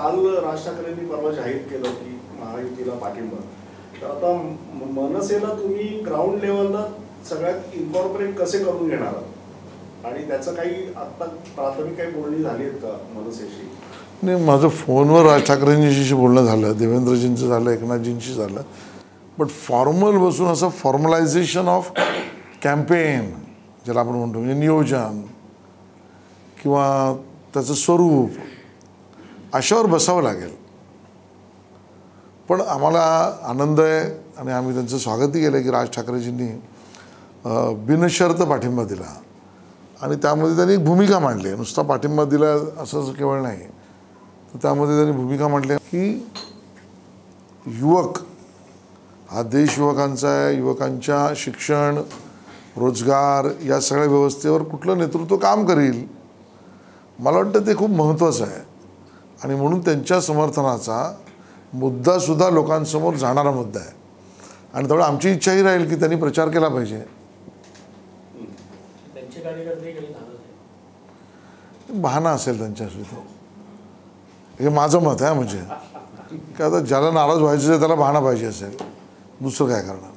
काल राज ठाकरेंनी परवा जाहीर केलं की महायुतीला पाठिंबा, तर आता मनसेला तुम्ही ग्राउंड लेवलला सगळ्यात इन्कॉर्पोरेट कसे करून घेणार आहात आणि त्याचं काही आता प्राथमिक काही बोलणी झाली आहेत का मनसेशी? नाही, माझं फोनवर राज ठाकरेंशी बोलणं झालं, देवेंद्रजींचं झालं, एकनाथजींशी झालं, बट फॉर्मल बसून असं फॉर्मलायझेशन ऑफ कॅम्पेन ज्याला आपण म्हणतो, म्हणजे नियोजन किंवा त्याचं स्वरूप अशावर बसावं लागेल. पण आम्हाला आनंद आहे आणि आम्ही त्यांचं स्वागतही केलं की राज ठाकरेजींनी बिनशर्त पाठिंबा दिला आणि त्यामध्ये त्यांनी एक भूमिका मांडली. नुसता पाठिंबा दिला असं केवळ नाही, तर त्यामध्ये त्यांनी भूमिका मांडली की युवक हा देश युवकांचा आहे, युवकांच्या शिक्षण, रोजगार या सगळ्या व्यवस्थेवर कुठलं नेतृत्व काम करील. मला वाटतं ते खूप महत्त्वाचं आहे आणि म्हणून त्यांच्या समर्थनाचा मुद्दासुद्धा लोकांसमोर जाणारा मुद्दा आहे आणि त्यामुळे आमची इच्छाही राहील की त्यांनी प्रचार केला पाहिजे. बहाणा असेल त्यांच्याशी, तो हे माझं मत आहे. म्हणजे काय, आता ज्याला नाराज व्हायचं त्याला बहाणा पाहिजे असेल, दुसरं काय करणार.